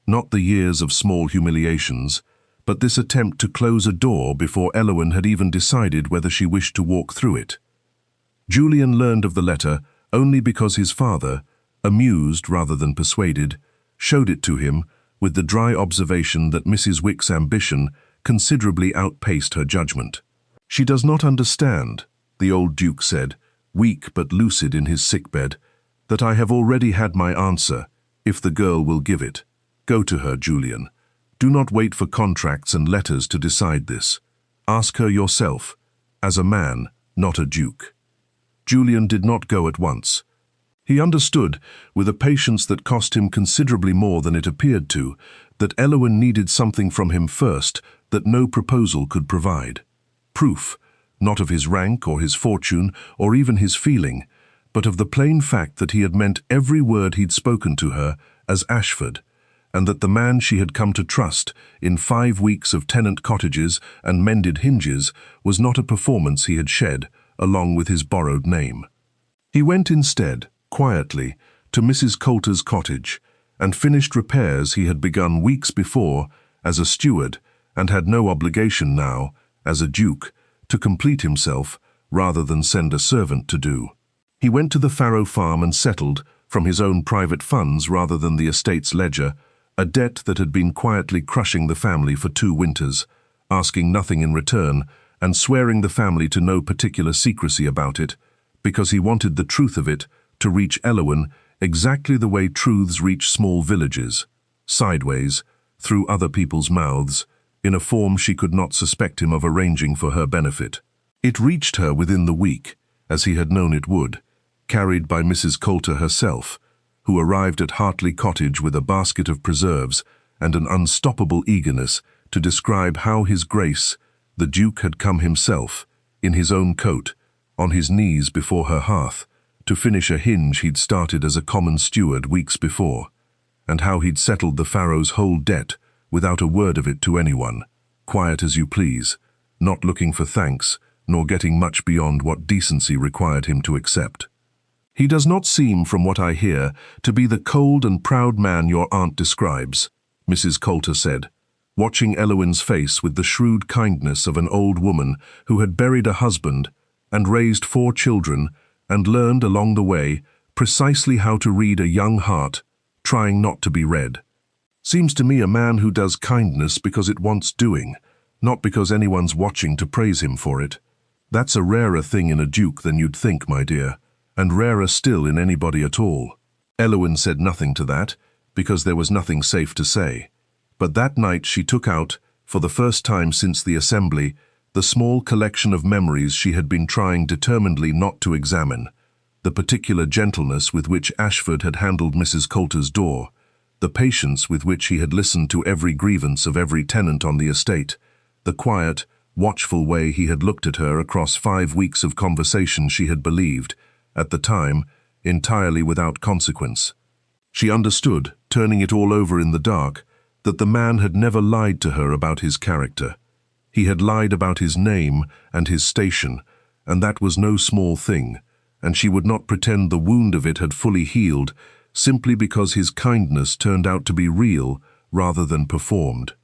not the years of small humiliations, but this attempt to close a door before Elowen had even decided whether she wished to walk through it. Julian learned of the letter only because his father, amused rather than persuaded, showed it to him with the dry observation that Mrs. Wick's ambition considerably outpaced her judgment. "She does not understand," the old Duke said, weak but lucid in his sickbed, "that I have already had my answer, if the girl will give it. Go to her, Julian. Do not wait for contracts and letters to decide this. Ask her yourself, as a man, not a duke." Julian did not go at once. He understood, with a patience that cost him considerably more than it appeared to, that Elowen needed something from him first that no proposal could provide. Proof, not of his rank or his fortune or even his feeling, but of the plain fact that he had meant every word he'd spoken to her as Ashford, and that the man she had come to trust in 5 weeks of tenant cottages and mended hinges was not a performance he had shed along with his borrowed name. He went instead, quietly, to Mrs. Coulter's cottage, and finished repairs he had begun weeks before as a steward, and had no obligation now, as a duke, to complete himself rather than send a servant to do. He went to the Farrow farm and settled, from his own private funds rather than the estate's ledger, a debt that had been quietly crushing the family for 2 winters, asking nothing in return and swearing the family to no particular secrecy about it, because he wanted the truth of it to reach Elowen exactly the way truths reach small villages, sideways, through other people's mouths, in a form she could not suspect him of arranging for her benefit. It reached her within the week, as he had known it would, carried by Mrs. Coulter herself, who arrived at Hartley Cottage with a basket of preserves and an unstoppable eagerness to describe how His Grace, the Duke, had come himself, in his own coat, on his knees before her hearth, to finish a hinge he'd started as a common steward weeks before, and how he'd settled the Farrow's whole debt without a word of it to anyone, quiet as you please, not looking for thanks, nor getting much beyond what decency required him to accept. "He does not seem, from what I hear, to be the cold and proud man your aunt describes," Mrs. Coulter said, watching Elowen's face with the shrewd kindness of an old woman who had buried a husband and raised 4 children and learned along the way precisely how to read a young heart trying not to be read. "Seems to me a man who does kindness because it wants doing, not because anyone's watching to praise him for it. That's a rarer thing in a duke than you'd think, my dear, and rarer still in anybody at all." Elowen said nothing to that, because there was nothing safe to say. But that night she took out, for the first time since the assembly, the small collection of memories she had been trying determinedly not to examine, the particular gentleness with which Ashford had handled Mrs. Coulter's door, the patience with which he had listened to every grievance of every tenant on the estate, the quiet, watchful way he had looked at her across 5 weeks of conversation she had believed, at the time, entirely without consequence. She understood, turning it all over in the dark, that the man had never lied to her about his character. He had lied about his name and his station, and that was no small thing, and she would not pretend the wound of it had fully healed, simply because his kindness turned out to be real rather than performed.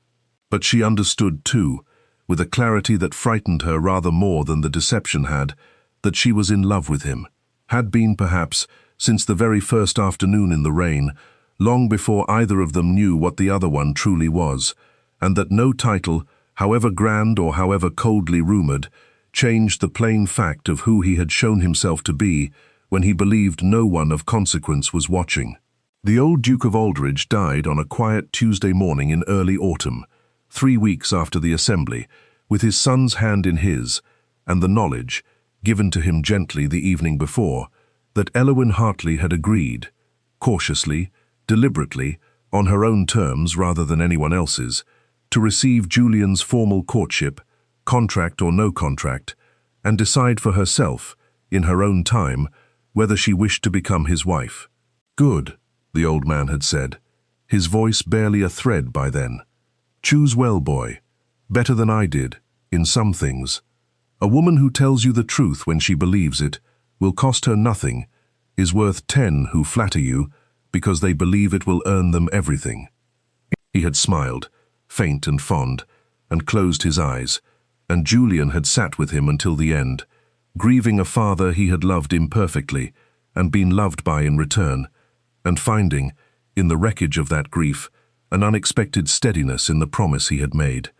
But she understood too, with a clarity that frightened her rather more than the deception had, that she was in love with him, had been perhaps since the very first afternoon in the rain, long before either of them knew what the other one truly was, and that no title, however grand or however coldly rumored, changed the plain fact of who he had shown himself to be when he believed no one of consequence was watching. The old Duke of Alderidge died on a quiet Tuesday morning in early autumn, 3 weeks after the assembly, with his son's hand in his, and the knowledge, given to him gently the evening before, that Elowen Hartley had agreed, cautiously, deliberately, on her own terms rather than anyone else's, to receive Julian's formal courtship, contract or no contract, and decide for herself, in her own time, whether she wished to become his wife. "Good," the old man had said, his voice barely a thread by then. "Choose well, boy. Better than I did, in some things. A woman who tells you the truth when she believes it will cost her nothing, is worth 10 who flatter you because they believe it will earn them everything." He had smiled, faint and fond, and closed his eyes, and Julian had sat with him until the end, grieving a father he had loved imperfectly and been loved by in return, and finding, in the wreckage of that grief, an unexpected steadiness in the promise he had made,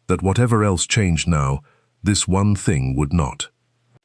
that whatever else changed now, this one thing would not.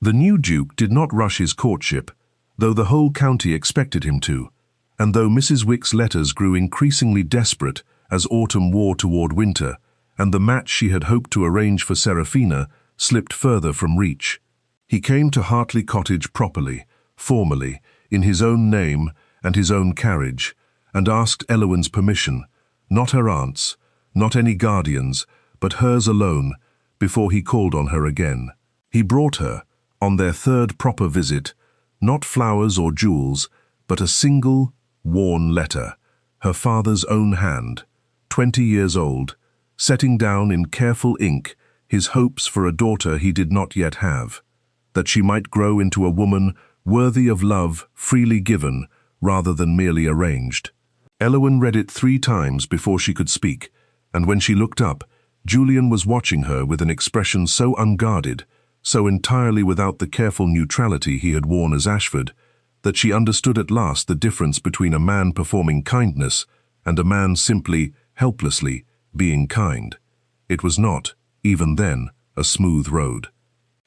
The new Duke did not rush his courtship, though the whole county expected him to, and though Mrs. Wick's letters grew increasingly desperate as autumn wore toward winter, and the match she had hoped to arrange for Seraphina slipped further from reach. He came to Hartley Cottage properly, formally, in his own name and his own carriage, and asked Elowen's permission, not her aunt's, not any guardian's, but hers alone, before he called on her again. He brought her, on their third proper visit, not flowers or jewels, but a single, worn letter, her father's own hand, 20 years old, setting down in careful ink his hopes for a daughter he did not yet have, that she might grow into a woman worthy of love freely given rather than merely arranged. Elowen read it 3 times before she could speak, and when she looked up, Julian was watching her with an expression so unguarded, so entirely without the careful neutrality he had worn as Ashford, that she understood at last the difference between a man performing kindness and a man simply, helplessly, being kind. It was not, even then, a smooth road.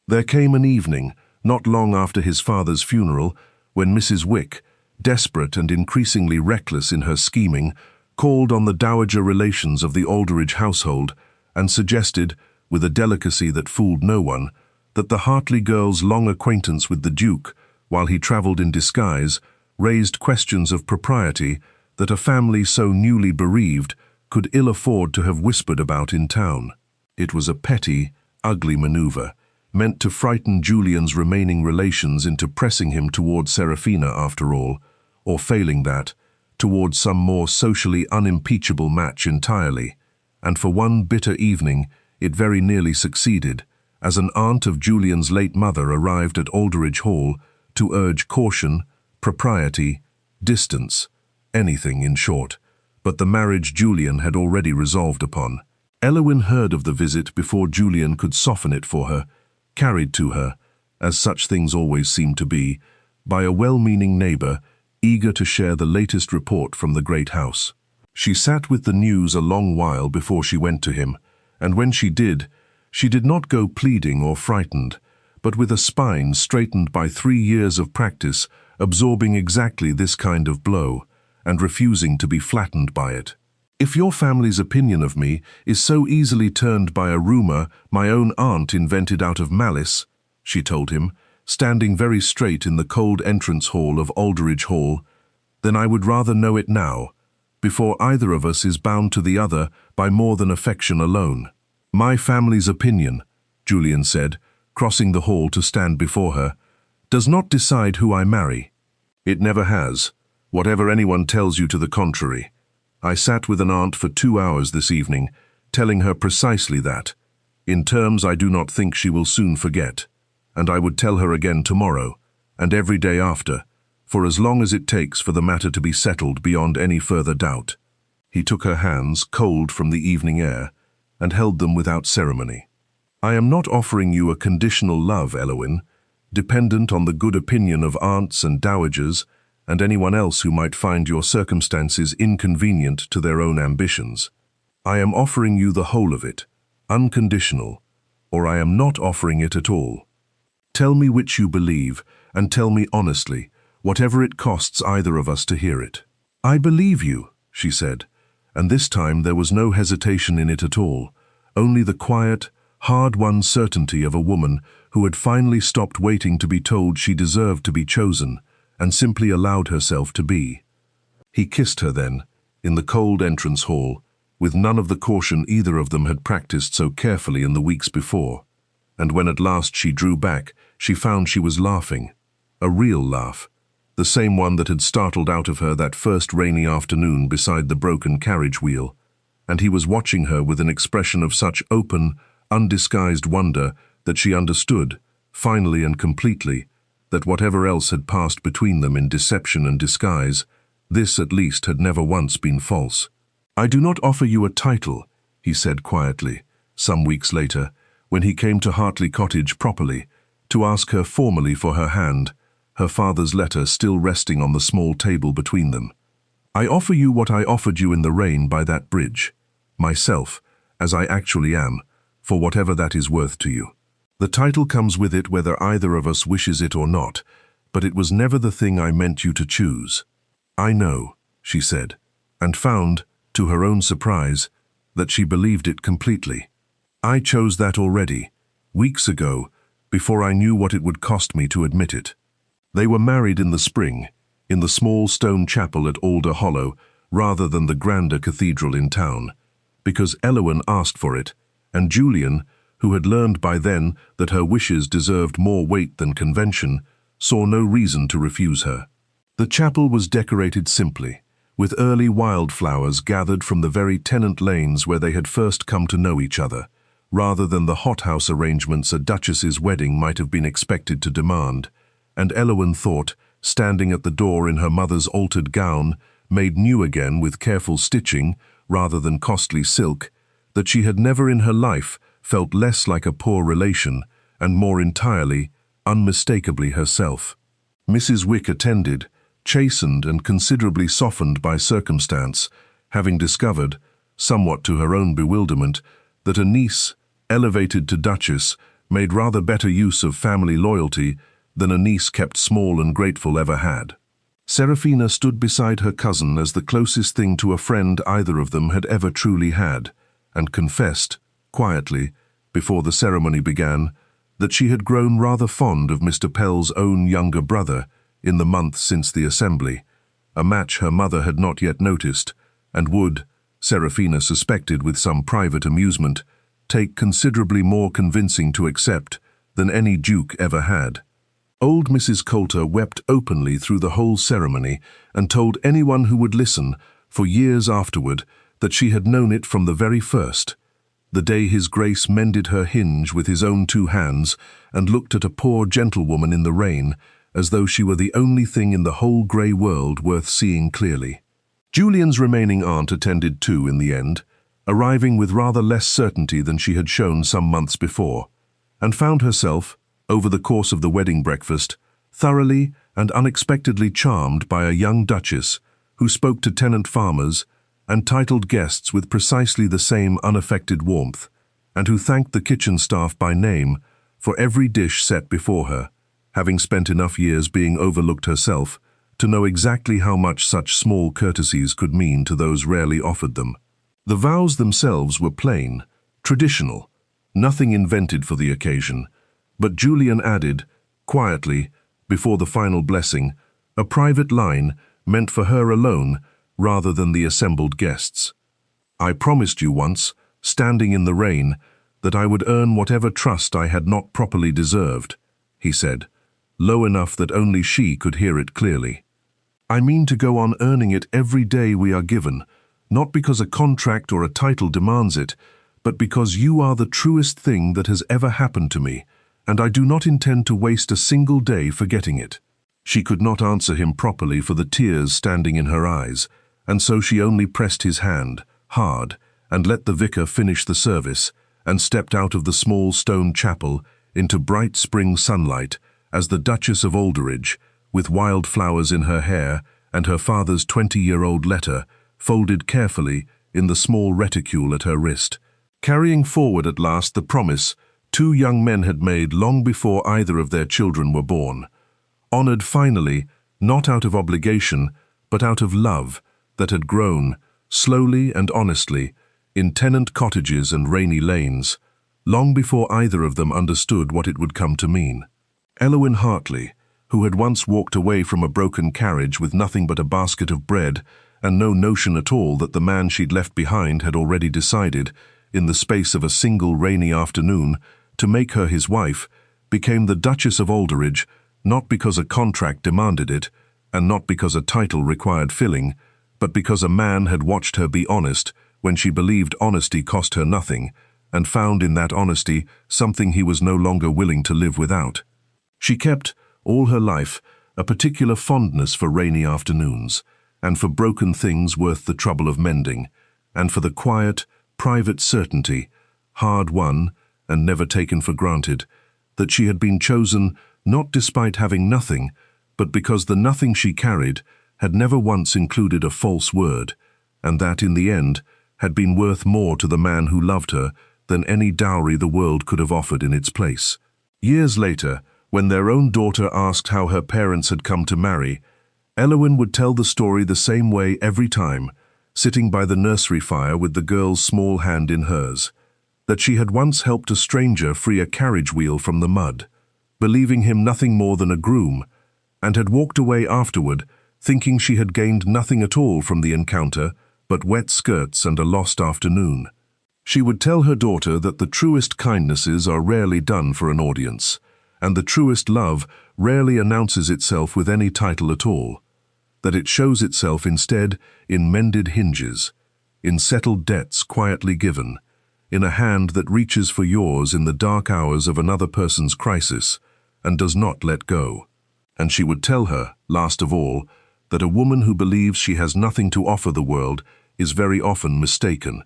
There came an evening, not long after his father's funeral, when Mrs. Wick, desperate and increasingly reckless in her scheming, called on the dowager relations of the Alderidge household and suggested, with a delicacy that fooled no one, that the Hartley girl's long acquaintance with the Duke, while he travelled in disguise, raised questions of propriety that a family so newly bereaved could ill afford to have whispered about in town. It was a petty, ugly manoeuvre, meant to frighten Julian's remaining relations into pressing him toward Seraphina after all, or failing that, towards some more socially unimpeachable match entirely, and for one bitter evening it very nearly succeeded, as an aunt of Julian's late mother arrived at Alderidge Hall to urge caution, propriety, distance, anything in short, but the marriage Julian had already resolved upon. Elowen heard of the visit before Julian could soften it for her, carried to her, as such things always seem to be, by a well-meaning neighbour eager to share the latest report from the great house. She sat with the news a long while before she went to him, and when she did not go pleading or frightened, but with a spine straightened by 3 years of practice, absorbing exactly this kind of blow, and refusing to be flattened by it. If your family's opinion of me is so easily turned by a rumour my own aunt invented out of malice, she told him, standing very straight in the cold entrance hall of Alderidge Hall, then I would rather know it now, before either of us is bound to the other by more than affection alone. My family's opinion, Julian said, crossing the hall to stand before her, does not decide who I marry. It never has, whatever anyone tells you to the contrary. I sat with an aunt for 2 hours this evening, telling her precisely that, in terms I do not think she will soon forget, and I would tell her again tomorrow, and every day after, for as long as it takes for the matter to be settled beyond any further doubt. He took her hands, cold from the evening air, and held them without ceremony. I am not offering you a conditional love, Elowen, dependent on the good opinion of aunts and dowagers, and anyone else who might find your circumstances inconvenient to their own ambitions. I am offering you the whole of it, unconditional, or I am not offering it at all. Tell me which you believe, and tell me honestly, whatever it costs either of us to hear it. I believe you, she said, and this time there was no hesitation in it at all, only the quiet, hard-won certainty of a woman who had finally stopped waiting to be told she deserved to be chosen, and simply allowed herself to be. He kissed her then, in the cold entrance hall, with none of the caution either of them had practiced so carefully in the weeks before, and when at last she drew back, she found she was laughing, a real laugh, the same one that had startled out of her that first rainy afternoon beside the broken carriage wheel, and he was watching her with an expression of such open, undisguised wonder that she understood, finally and completely, that whatever else had passed between them in deception and disguise, this at least had never once been false. I do not offer you a title, he said quietly, some weeks later, when he came to Hartley Cottage properly, to ask her formally for her hand, her father's letter still resting on the small table between them. I offer you what I offered you in the rain by that bridge, myself, as I actually am, for whatever that is worth to you. The title comes with it whether either of us wishes it or not, but it was never the thing I meant you to choose. I know, she said, and found, to her own surprise, that she believed it completely. I chose that already, weeks ago, before I knew what it would cost me to admit it. They were married in the spring, in the small stone chapel at Alder Hollow, rather than the grander cathedral in town, because Elowen asked for it, and Julian, who had learned by then that her wishes deserved more weight than convention, saw no reason to refuse her. The chapel was decorated simply, with early wildflowers gathered from the very tenant lanes where they had first come to know each other, rather than the hothouse arrangements a duchess's wedding might have been expected to demand, and Elowen thought, standing at the door in her mother's altered gown, made new again with careful stitching rather than costly silk, that she had never in her life felt less like a poor relation and more entirely, unmistakably herself. Mrs. Wick attended, chastened and considerably softened by circumstance, having discovered, somewhat to her own bewilderment, that a niece, elevated to duchess, made rather better use of family loyalty than a niece kept small and grateful ever had. Seraphina stood beside her cousin as the closest thing to a friend either of them had ever truly had, and confessed, quietly, before the ceremony began, that she had grown rather fond of Mr. Pell's own younger brother in the month since the assembly, a match her mother had not yet noticed, and would, Seraphina suspected with some private amusement, take considerably more convincing to accept than any duke ever had. Old Mrs. Coulter wept openly through the whole ceremony and told anyone who would listen, for years afterward, that she had known it from the very first, the day his grace mended her hinge with his own 2 hands and looked at a poor gentlewoman in the rain as though she were the only thing in the whole grey world worth seeing clearly. Julian's remaining aunt attended too in the end, arriving with rather less certainty than she had shown some months before, and found herself, over the course of the wedding breakfast, thoroughly and unexpectedly charmed by a young duchess who spoke to tenant farmers and titled guests with precisely the same unaffected warmth, and who thanked the kitchen staff by name for every dish set before her, having spent enough years being overlooked herself to know exactly how much such small courtesies could mean to those rarely offered them. The vows themselves were plain, traditional, nothing invented for the occasion, but Julian added, quietly, before the final blessing, a private line meant for her alone rather than the assembled guests. I promised you once, standing in the rain, that I would earn whatever trust I had not properly deserved, he said, low enough that only she could hear it clearly. I mean to go on earning it every day we are given, not because a contract or a title demands it, but because you are the truest thing that has ever happened to me, and I do not intend to waste a single day forgetting it. She could not answer him properly for the tears standing in her eyes, and so she only pressed his hand, hard, and let the vicar finish the service, and stepped out of the small stone chapel into bright spring sunlight as the Duchess of Alderidge, with wildflowers in her hair and her father's 20-year-old letter, folded carefully in the small reticule at her wrist, carrying forward at last the promise 2 young men had made long before either of their children were born, honored finally, not out of obligation, but out of love that had grown, slowly and honestly, in tenant cottages and rainy lanes, long before either of them understood what it would come to mean. Elowen Hartley, who had once walked away from a broken carriage with nothing but a basket of bread and no notion at all that the man she'd left behind had already decided, in the space of a single rainy afternoon, to make her his wife, became the Duchess of Alderidge, not because a contract demanded it, and not because a title required filling, but because a man had watched her be honest when she believed honesty cost her nothing, and found in that honesty something he was no longer willing to live without. She kept, all her life, a particular fondness for rainy afternoons, and for broken things worth the trouble of mending, and for the quiet, private certainty, hard-won and never taken for granted, that she had been chosen not despite having nothing, but because the nothing she carried had never once included a false word, and that, in the end, had been worth more to the man who loved her than any dowry the world could have offered in its place. Years later, when their own daughter asked how her parents had come to marry, Elowen would tell the story the same way every time, sitting by the nursery fire with the girl's small hand in hers, that she had once helped a stranger free a carriage wheel from the mud, believing him nothing more than a groom, and had walked away afterward, thinking she had gained nothing at all from the encounter but wet skirts and a lost afternoon. She would tell her daughter that the truest kindnesses are rarely done for an audience, and the truest love rarely announces itself with any title at all, that it shows itself instead in mended hinges, in settled debts quietly given, in a hand that reaches for yours in the dark hours of another person's crisis and does not let go. And she would tell her, last of all, that a woman who believes she has nothing to offer the world is very often mistaken,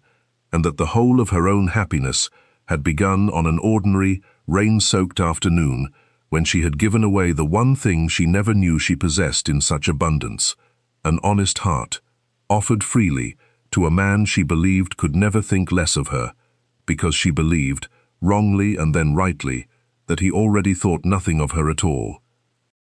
and that the whole of her own happiness had begun on an ordinary, rain-soaked afternoon when she had given away the one thing she never knew she possessed in such abundance, an honest heart, offered freely to a man she believed could never think less of her, because she believed, wrongly and then rightly, that he already thought nothing of her at all.